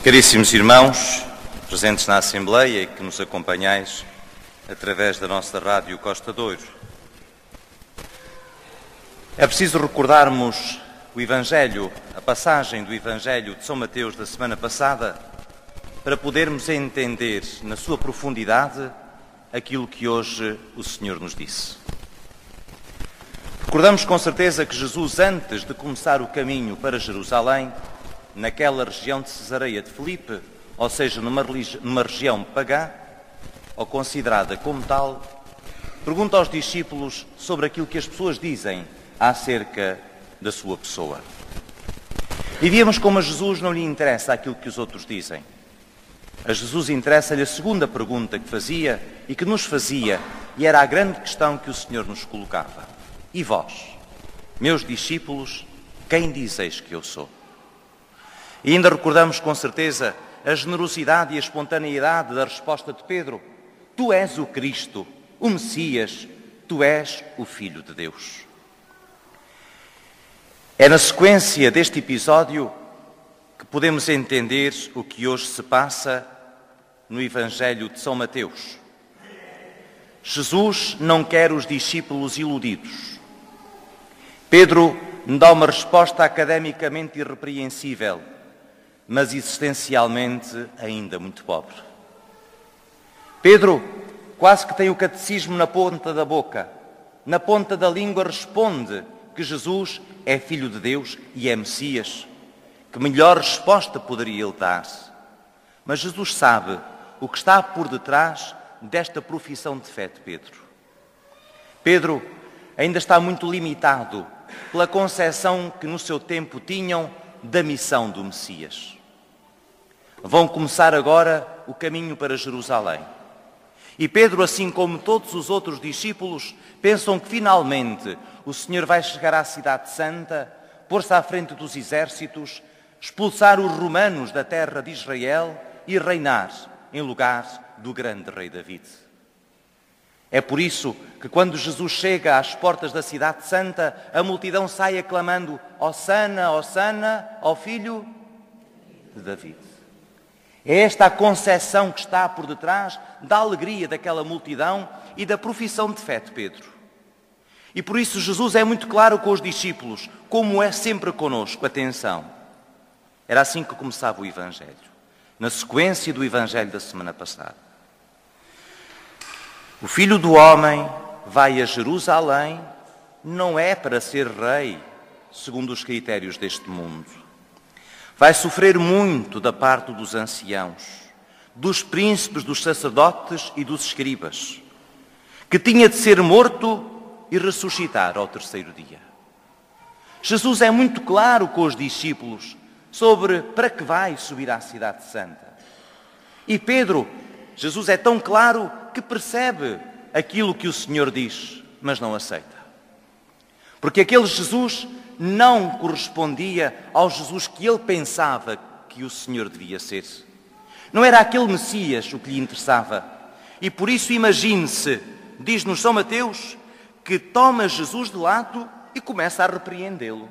Caríssimos irmãos, presentes na Assembleia e que nos acompanhais através da nossa rádio Costa Douro, é preciso recordarmos o Evangelho, a passagem do Evangelho de São Mateus da semana passada, para podermos entender na sua profundidade aquilo que hoje o Senhor nos disse. Recordamos com certeza que Jesus, antes de começar o caminho para Jerusalém, naquela região de Cesareia de Filipe, ou seja, numa região pagã, ou considerada como tal, pergunta aos discípulos sobre aquilo que as pessoas dizem acerca da sua pessoa. E víamos como a Jesus não lhe interessa aquilo que os outros dizem. A Jesus interessa-lhe a segunda pergunta que fazia e que nos fazia, e era a grande questão que o Senhor nos colocava. E vós, meus discípulos, quem dizeis que eu sou? E ainda recordamos com certeza a generosidade e a espontaneidade da resposta de Pedro. Tu és o Cristo, o Messias, tu és o Filho de Deus. É na sequência deste episódio que podemos entender o que hoje se passa no Evangelho de São Mateus. Jesus não quer os discípulos iludidos. Pedro dá uma resposta academicamente irrepreensível, mas existencialmente ainda muito pobre. Pedro quase que tem o catecismo na ponta da boca, na ponta da língua responde que Jesus é Filho de Deus e é Messias. Que melhor resposta poderia ele dar? Mas Jesus sabe o que está por detrás desta profissão de fé de Pedro. Pedro ainda está muito limitado pela concepção que no seu tempo tinham da missão do Messias. Vão começar agora o caminho para Jerusalém. E Pedro, assim como todos os outros discípulos, pensam que finalmente o Senhor vai chegar à Cidade Santa, pôr-se à frente dos exércitos, expulsar os romanos da terra de Israel e reinar em lugar do grande rei David. É por isso que quando Jesus chega às portas da Cidade Santa, a multidão sai aclamando Hosana, Hosana, ao Filho de David. É esta a concepção que está por detrás da alegria daquela multidão e da profissão de fé de Pedro. E por isso Jesus é muito claro com os discípulos, como é sempre conosco. Atenção, era assim que começava o Evangelho, na sequência do Evangelho da semana passada. O Filho do Homem vai a Jerusalém, não é para ser rei, segundo os critérios deste mundo. Vai sofrer muito da parte dos anciãos, dos príncipes, dos sacerdotes e dos escribas, que tinha de ser morto e ressuscitar ao terceiro dia. Jesus é muito claro com os discípulos sobre para que vai subir à Cidade Santa. E Pedro, Jesus é tão claro que percebe aquilo que o Senhor diz, mas não aceita. Porque aquele Jesus não correspondia ao Jesus que ele pensava que o Senhor devia ser. Não era aquele Messias o que lhe interessava. E por isso imagine-se, diz-nos São Mateus, que toma Jesus de lado e começa a repreendê-lo.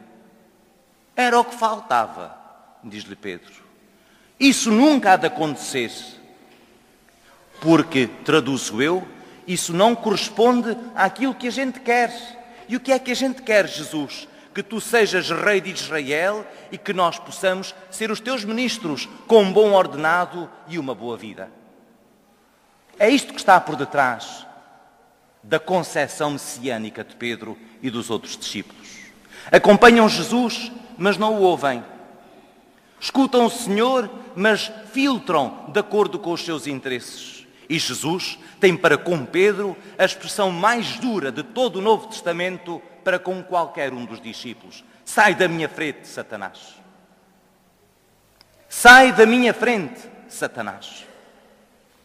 Era o que faltava, diz-lhe Pedro. Isso nunca há de acontecer. Porque, traduzo eu, isso não corresponde àquilo que a gente quer. E o que é que a gente quer, Jesus? Que tu sejas rei de Israel e que nós possamos ser os teus ministros com um bom ordenado e uma boa vida. É isto que está por detrás da concepção messiânica de Pedro e dos outros discípulos. Acompanham Jesus, mas não o ouvem. Escutam o Senhor, mas filtram de acordo com os seus interesses. E Jesus tem para com Pedro a expressão mais dura de todo o Novo Testamento para com qualquer um dos discípulos. Sai da minha frente, Satanás. Sai da minha frente, Satanás.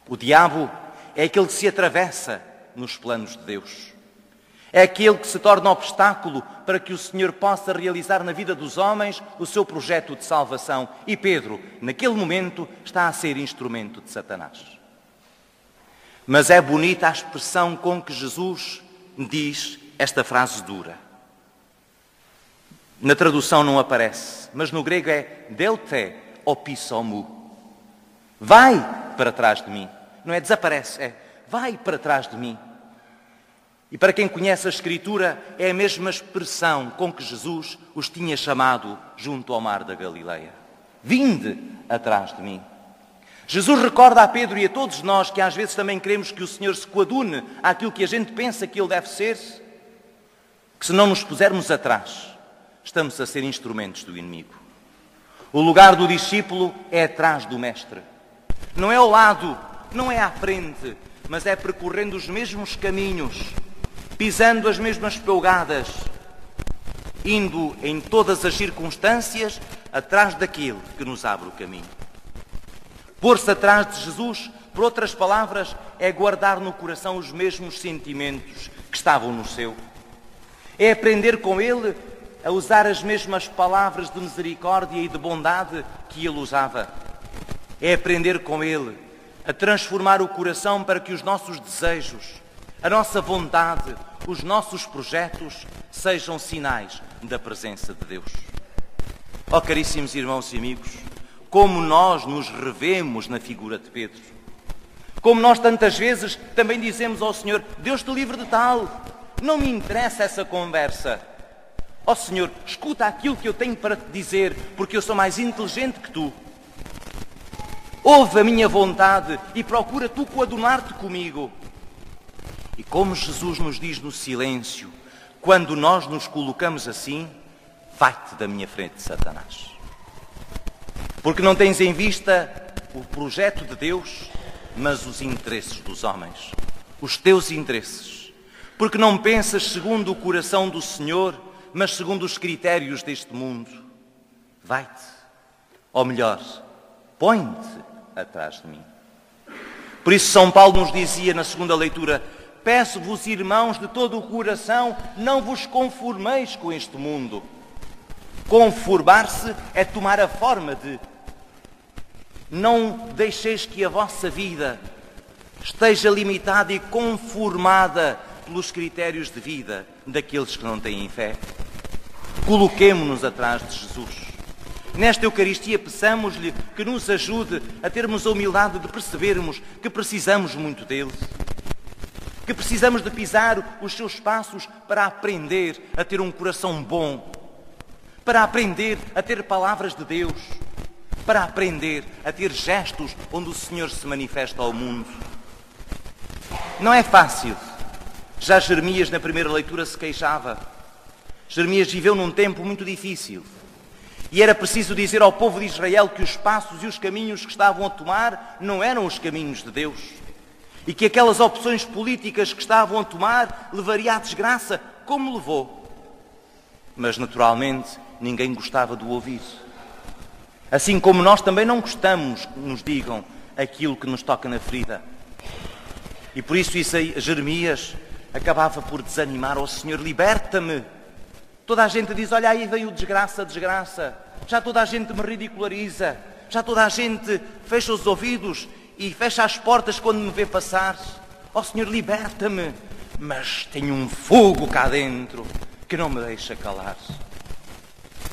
O diabo é aquele que se atravessa nos planos de Deus. É aquele que se torna obstáculo para que o Senhor possa realizar na vida dos homens o seu projeto de salvação. E Pedro, naquele momento, está a ser instrumento de Satanás. Mas é bonita a expressão com que Jesus diz esta frase dura. Na tradução não aparece, mas no grego é deute opisomou. Vai para trás de mim. Não é desaparece, é vai para trás de mim. E para quem conhece a Escritura, é a mesma expressão com que Jesus os tinha chamado junto ao mar da Galileia. Vinde atrás de mim. Jesus recorda a Pedro e a todos nós que às vezes também queremos que o Senhor se coadune àquilo que a gente pensa que Ele deve ser, que se não nos pusermos atrás, estamos a ser instrumentos do inimigo. O lugar do discípulo é atrás do mestre. Não é ao lado, não é à frente, mas é percorrendo os mesmos caminhos, pisando as mesmas pelgadas, indo em todas as circunstâncias atrás daquele que nos abre o caminho. Pôr-se atrás de Jesus, por outras palavras, é guardar no coração os mesmos sentimentos que estavam no seu. É aprender com Ele a usar as mesmas palavras de misericórdia e de bondade que Ele usava. É aprender com Ele a transformar o coração para que os nossos desejos, a nossa vontade, os nossos projetos sejam sinais da presença de Deus. Oh, caríssimos irmãos e amigos, como nós nos revemos na figura de Pedro. Como nós tantas vezes também dizemos ao Senhor, Deus te livre de tal, não me interessa essa conversa. Ó Senhor, escuta aquilo que eu tenho para te dizer, porque eu sou mais inteligente que tu. Ouve a minha vontade e procura tu coadunar-te comigo. E como Jesus nos diz no silêncio, quando nós nos colocamos assim, vai-te da minha frente, Satanás. Porque não tens em vista o projeto de Deus, mas os interesses dos homens. Os teus interesses. Porque não pensas segundo o coração do Senhor, mas segundo os critérios deste mundo. Vai-te. Ou melhor, põe-te atrás de mim. Por isso São Paulo nos dizia na segunda leitura, peço-vos, irmãos, de todo o coração, não vos conformeis com este mundo. Conformar-se é tomar a forma de. Não deixeis que a vossa vida esteja limitada e conformada pelos critérios de vida daqueles que não têm fé. Coloquemo-nos atrás de Jesus. Nesta Eucaristia peçamos-lhe que nos ajude a termos a humildade de percebermos que precisamos muito dele. Que precisamos de pisar os seus passos para aprender a ter um coração bom. Para aprender a ter palavras de Deus. Para aprender a ter gestos onde o Senhor se manifesta ao mundo. Não é fácil. Já Jeremias, na primeira leitura, se queixava. Jeremias viveu num tempo muito difícil. E era preciso dizer ao povo de Israel que os passos e os caminhos que estavam a tomar não eram os caminhos de Deus. E que aquelas opções políticas que estavam a tomar levaria à desgraça, como levou. Mas, naturalmente, ninguém gostava de o ouvir. Assim como nós também não gostamos que nos digam aquilo que nos toca na ferida. E por isso Jeremias acabava por desanimar. Ó Senhor, liberta-me. Toda a gente diz, olha aí vem o desgraça, desgraça. Já toda a gente me ridiculariza. Já toda a gente fecha os ouvidos e fecha as portas quando me vê passar. Ó Senhor, liberta-me. Mas tenho um fogo cá dentro que não me deixa calar.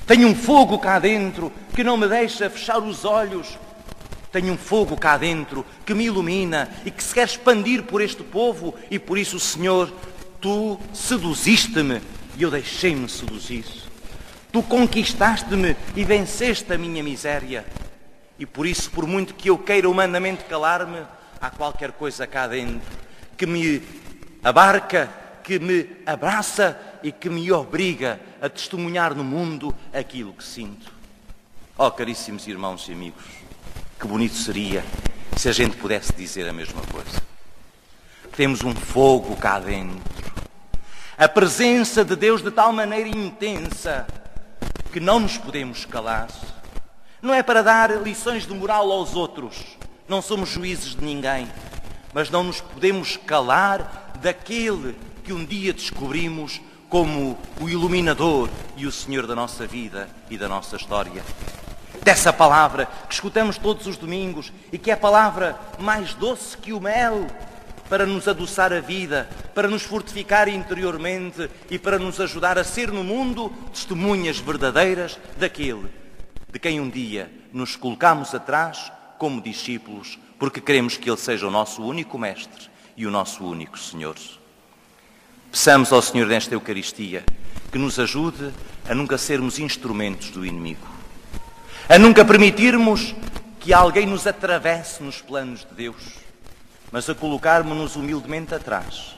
Tenho um fogo cá dentro que não me deixa fechar os olhos. Tenho um fogo cá dentro que me ilumina e que se quer expandir por este povo. E por isso, Senhor, tu seduziste-me e eu deixei-me seduzir. Tu conquistaste-me e venceste a minha miséria. E por isso, por muito que eu queira humanamente calar-me, há qualquer coisa cá dentro que me abarca, que me abraça e que me obriga a testemunhar no mundo aquilo que sinto. Oh, caríssimos irmãos e amigos, que bonito seria se a gente pudesse dizer a mesma coisa. Temos um fogo cá dentro. A presença de Deus de tal maneira intensa que não nos podemos calar. Não é para dar lições de moral aos outros. Não somos juízes de ninguém. Mas não nos podemos calar daquele que um dia descobrimos como o iluminador e o Senhor da nossa vida e da nossa história. Dessa palavra que escutamos todos os domingos e que é a palavra mais doce que o mel para nos adoçar a vida, para nos fortificar interiormente e para nos ajudar a ser no mundo testemunhas verdadeiras daquele de quem um dia nos colocamos atrás como discípulos, porque queremos que Ele seja o nosso único Mestre e o nosso único Senhor. Peçamos ao Senhor nesta Eucaristia que nos ajude a nunca sermos instrumentos do inimigo, a nunca permitirmos que alguém nos atravesse nos planos de Deus, mas a colocarmos-nos humildemente atrás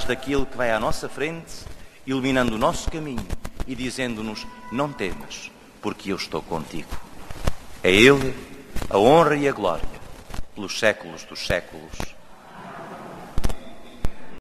daquilo que vai à nossa frente, iluminando o nosso caminho e dizendo-nos: não temas, porque eu estou contigo. É Ele a honra e a glória pelos séculos dos séculos.